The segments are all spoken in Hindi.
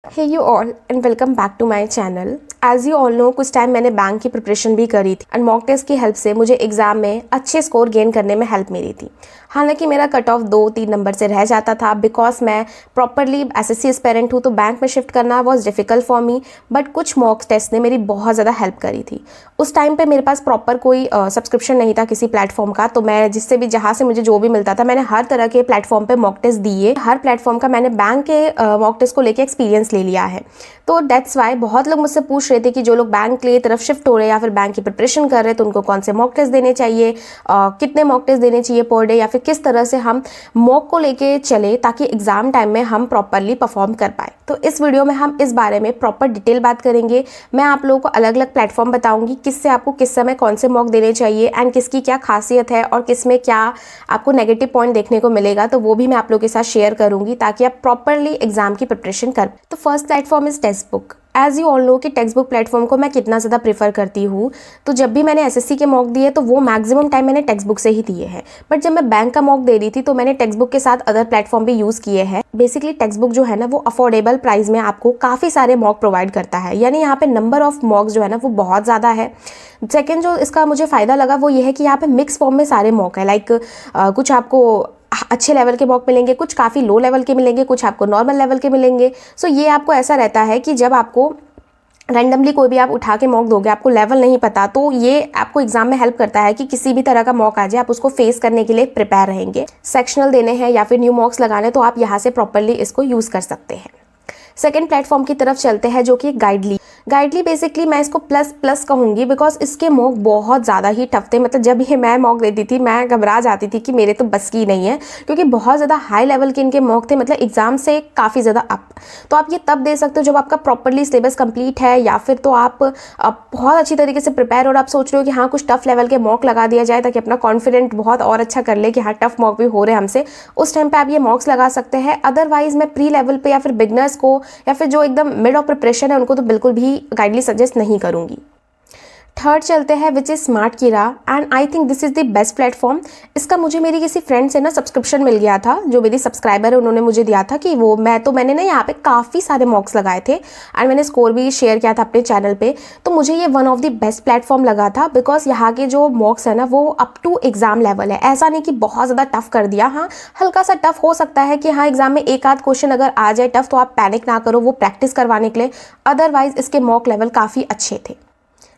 Hey you all and welcome back to my channel. As you all know, कुछ टाइम मैंने बैंक की प्रिपरेशन भी करी थी एंड मॉक टेस्ट की हेल्प से मुझे एग्जाम में अच्छे स्कोर गेन करने में हेल्प मिली थी। हालांकि मेरा कट ऑफ 2-3 नंबर से रह जाता था बिकॉज मैं प्रॉपरली एसएससी एस्पेरेंट हूँ, तो बैंक में शिफ्ट करना was difficult for me. But कुछ मॉक टेस्ट ने मेरी बहुत ज़्यादा हेल्प करी थी। उस टाइम पे मेरे पास प्रॉपर कोई सब्सक्रिप्शन नहीं था किसी प्लेटफॉर्म का, तो मैं जिससे भी जहाँ से मुझे जो भी मिलता था मैंने हर तरह के प्लेटफॉर्म पे मॉक टेस्ट दिए। हर प्लेटफॉर्म का मैंने बैंक के मॉक टेस्ट को लेके एक्सपीरियंस ले लिया है। तो दैट्स वाई बहुत लोग मुझसे पूछ रहे थे कि जो लोग बैंक के तरफ शिफ्ट हो रहे हैं या फिर बैंक की प्रिपरेशन कर रहे हैं तो उनको कौन से मॉक टेस्ट देने चाहिए, कितने मॉक टेस्ट देने चाहिए पर डे, या फिर किस तरह से हम मॉक को लेके चले ताकि एग्जाम टाइम में हम प्रॉपरली परफॉर्म कर पाए। तो इस वीडियो में हम इस बारे में प्रॉपर डिटेल बात करेंगे। मैं आप लोगों को अलग अलग प्लेटफॉर्म बताऊंगी किससे आपको किस समय कौन से मॉक देने चाहिए एंड किसकी क्या खासियत है और किसमें क्या आपको नेगेटिव पॉइंट देखने को मिलेगा, तो वो भी मैं आप लोगों के साथ शेयर करूंगी ताकि आप प्रॉपरली एग्जाम की प्रिपरेशन कर। तो first platform is text book. As you all know कि टेक्स्ट बुक प्लेटफॉर्म को मैं कितना ज़्यादा प्रीफर करती हूँ। तो जब भी मैंने एसएससी के मॉक दिए तो वो मैक्सिमम टाइम मैंने टेक्स्ट बुक से ही दिए हैं। बट जब मैं बैंक का मॉक दे रही थी तो मैंने टेक्स्ट बुक के साथ अदर प्लेटफॉर्म भी यूज़ किए हैं। बेसिकली टेक्स्ट बुक जो है ना वो अफोर्डेबल प्राइस में आपको काफ़ी सारे मॉक प्रोवाइड करता है, यानी यहाँ पे नंबर ऑफ मॉक्स जो है ना वो बहुत ज़्यादा है। सेकेंड जो इसका मुझे फ़ायदा लगा वो ये है कि यहाँ पे मिक्स फॉर्म में सारे मॉक है। लाइक कुछ आपको अच्छे लेवल के मॉक मिलेंगे, कुछ काफ़ी लो लेवल के मिलेंगे, कुछ आपको नॉर्मल लेवल के मिलेंगे। सो ये आपको ऐसा रहता है कि जब आपको रैंडमली कोई भी आप उठा के मॉक दोगे, आपको लेवल नहीं पता, तो ये आपको एग्जाम में हेल्प करता है कि किसी भी तरह का मॉक आ जाए आप उसको फेस करने के लिए प्रिपेयर रहेंगे। सेक्शनल देने हैं या फिर न्यू मॉक्स लगाने तो आप यहाँ से प्रॉपरली इसको यूज़ कर सकते हैं। सेकेंड प्लेटफॉर्म की तरफ चलते हैं जो कि गाइडली बेसिकली मैं इसको प्लस कहूँगी बिकॉज इसके मॉक बहुत ज़्यादा ही टफ थे। मतलब जब ये मैं मॉक देती थी मैं घबरा जाती थी कि मेरे तो बस की नहीं है, क्योंकि बहुत ज़्यादा हाई लेवल के इनके मॉक थे, मतलब एग्जाम से काफ़ी ज़्यादा अप। तो आप ये तब दे सकते हो जब आपका प्रॉपरली सिलेबस कंप्लीट है या फिर तो आप बहुत अच्छी तरीके से प्रिपेयर और आप सोच रहे हो कि हाँ कुछ टफ लेवल के मॉक लगा दिया जाए ताकि अपना कॉन्फिडेंट बहुत और अच्छा कर ले कि हाँ टफ मॉक भी हो रहे हैं हमसे। उस टाइम पर आप ये मॉक्स लगा सकते हैं। अदरवाइज मैं प्री लेवल पर या फिर बिगनर्स को या फिर जो एकदम मिड ऑफ प्रिपरेशन है उनको तो बिल्कुल भी गाइडली सजेस्ट नहीं करूंगी। थर्ड चलते हैं which is smart Kira and I think this is the best platform. इसका मुझे मेरी किसी फ्रेंड से ना सब्सक्रिप्शन मिल गया था, जो मेरी सब्सक्राइबर है उन्होंने मुझे दिया था कि वो मैंने ना यहाँ पे काफ़ी सारे मॉक्स लगाए थे एंड मैंने स्कोर भी शेयर किया था अपने चैनल पे। तो मुझे ये one of the best platform लगा था बिकॉज यहाँ के जो मॉक्स है ना वो अप टू एग्जाम लेवल है। ऐसा नहीं कि बहुत ज़्यादा टफ कर दिया, हाँ हल्का सा टफ हो सकता है कि हाँ एग्जाम में एक आध क्वेश्चन अगर आ जाए टफ तो आप पैनिक ना करो, वो प्रैक्टिस करवाने के लिए। अदरवाइज इसके मॉक लेवल काफ़ी अच्छे थे।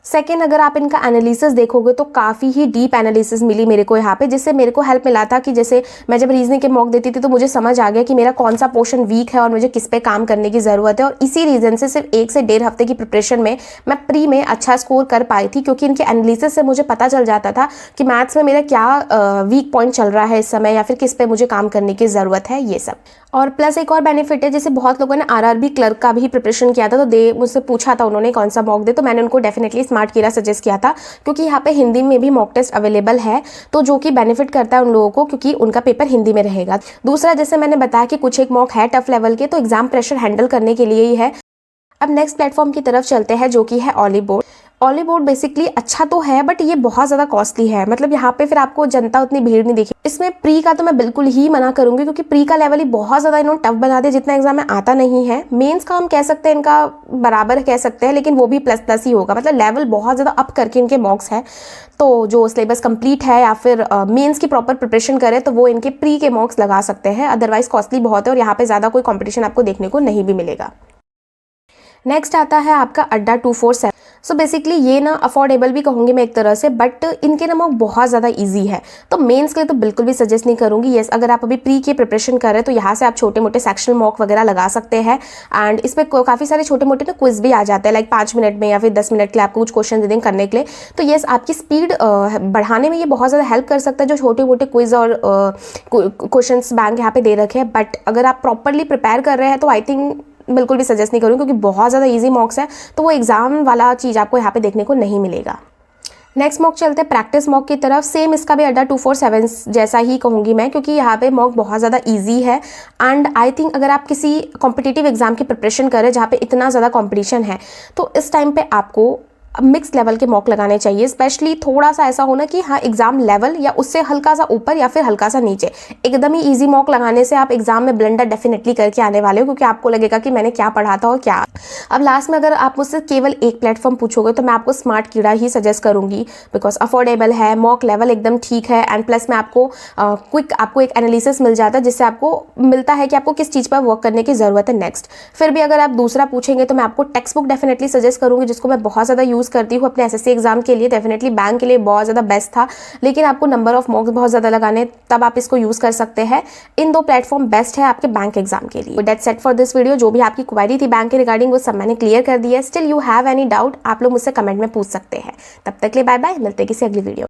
सेकेंड, अगर आप इनका एनालिसिस देखोगे तो काफ़ी ही डीप एनालिसिस मिली मेरे को यहाँ पे, जिससे मेरे को हेल्प मिला था कि जैसे मैं जब रीजनिंग के मॉक देती थी तो मुझे समझ आ गया कि मेरा कौन सा पोर्शन वीक है और मुझे किस पे काम करने की ज़रूरत है। और इसी रीज़न से सिर्फ 1 से 1.5 हफ्ते की प्रिपरेशन में मैं प्री में अच्छा स्कोर कर पाई थी, क्योंकि इनके एनालिसिस से मुझे पता चल जाता था कि मैथ्स में मेरा क्या वीक पॉइंट चल रहा है इस समय या फिर किस पे मुझे काम करने की ज़रूरत है, ये सब। और प्लस एक और बेनिफिट है, जैसे बहुत लोगों ने आरआरबी क्लर्क का भी प्रिपरेशन किया था तो मुझसे पूछा था उन्होंने कौन सा मॉक दे, तो मैंने उनको डेफिनेटली स्मार्ट कीरा सजेस्ट किया था, क्योंकि यहाँ पे हिंदी में भी मॉक टेस्ट अवेलेबल है, तो जो कि बेनिफिट करता है उन लोगों को क्योंकि उनका पेपर हिंदी में रहेगा। दूसरा, जैसे मैंने बताया कि कुछ एक मॉक है टफ लेवल के, तो एग्जाम प्रेशर हैंडल करने के लिए ही है। अब नेक्स्ट प्लेटफॉर्म की तरफ चलते हैं जो कि है ऑलीबोर्ड। ऑलीबोर्ड बेसिकली अच्छा तो है बट ये बहुत ज़्यादा कॉस्टली है। मतलब यहाँ पे फिर आपको जनता उतनी भीड़ नहीं देखी। इसमें प्री का तो मैं बिल्कुल ही मना करूंगी, क्योंकि प्री का लेवल ही बहुत ज़्यादा इन्होंने टफ बना दिया, जितना एग्जाम में आता नहीं है। मेंस का हम कह सकते हैं इनका बराबर कह सकते हैं, लेकिन वो भी प्लस ही होगा। मतलब लेवल बहुत ज़्यादा अप करके इनके मॉक्स है। तो जो सिलेबस कंप्लीट है या फिर मेंस की प्रॉपर प्रिपरेशन करे तो वो इनके प्री के मॉक्स लगा सकते हैं। अदरवाइज कॉस्टली बहुत है और यहाँ पे ज़्यादा कोई कॉम्पिटिशन आपको देखने को नहीं भी मिलेगा। नेक्स्ट आता है आपका अड्डा 247। सो बेसिकली ये ना अफोर्डेबल भी कहूँगी मैं एक तरह से, बट इनके ना मॉक बहुत ज़्यादा इजी है, तो मेंस के लिए तो बिल्कुल भी सजेस्ट नहीं करूँगी। येस, अगर आप अभी प्री की प्रिपरेशन कर रहे हैं तो यहाँ से आप छोटे मोटे सेक्शनल मॉक वगैरह लगा सकते हैं एंड इसमें काफ़ी सारे छोटे मोटे ना क्विज भी आ जाते हैं, लाइक 5 मिनट में या फिर 10 मिनट के लिए आपको कुछ क्वेश्चन दे दें करने के लिए। तो येस, आपकी स्पीड बढ़ाने में ये बहुत ज़्यादा हेल्प कर सकता है, जो छोटे मोटे क्विज और क्वेश्चन बैंक यहाँ पे दे रखे हैं। बट अगर आप प्रॉपरली प्रिपेयर कर रहे हैं तो आई थिंक बिल्कुल भी सजेस्ट नहीं करूँगी, क्योंकि बहुत ज़्यादा इजी मॉक्स है, तो वो एग्जाम वाला चीज़ आपको यहाँ पे देखने को नहीं मिलेगा। नेक्स्ट मॉक चलते हैं प्रैक्टिस मॉक की तरफ। सेम इसका भी अड्डा 247 जैसा ही कहूँगी मैं, क्योंकि यहाँ पे मॉक बहुत ज़्यादा इजी है एंड आई थिंक अगर आप किसी कॉम्पिटिटिव एग्जाम की प्रिपरेशन करें जहाँ पे इतना ज़्यादा कॉम्पिटिशन है तो इस टाइम पे आपको मिक्स लेवल के मॉक लगाने चाहिए। स्पेशली थोड़ा सा ऐसा होना कि हाँ एग्जाम लेवल या उससे हल्का सा ऊपर या फिर हल्का सा नीचे। एकदम ही ईजी मॉक लगाने से आप एग्जाम में ब्लंडर डेफिनेटली करके आने वाले हो, क्योंकि आपको लगेगा कि मैंने क्या पढ़ा था और क्या। अब लास्ट में अगर आप मुझसे केवल एक प्लेटफॉर्म पूछोगे तो मैं आपको स्मार्ट कीड़ा ही सजेस्ट करूंगी, बिकॉज अफोर्डेबल है, मॉक लेवल एकदम ठीक है, एंड प्लस में आपको क्विक आपको एक एनालिसिस मिल जाता है जिससे आपको मिलता है कि आपको किस चीज़ पर वर्क करने की ज़रूरत है नेक्स्ट। फिर भी अगर आप दूसरा पूछेंगे तो मैं आपको टेक्स्ट बुक डेफिनेटली सजेस्ट करूँगी, जिसको मैं बहुत ज़्यादा यूज़ करती हूँ अपने एसएससी एग्जाम के लिए। डेफिनेटली बैंक के लिए बहुत ज़्यादा बेस्ट था, लेकिन आपको नंबर ऑफ मॉक्स बहुत ज़्यादा लगाने, तब आप इसको यूज़ कर सकते हैं। इन दो प्लेटफॉर्म बेस्ट है आपके बैंक एग्जाम के लिए। That's it for this video. जो भी आपकी क्वेरी थी बैंक के रिगार्डिंग वो सब मैंने क्लियर कर दिया है। Still you have any doubt, आप लोग मुझसे कमेंट में पूछ सकते हैं। तब तक के लिए बाय बाय, मिलते हैं किसी अगली वीडियो।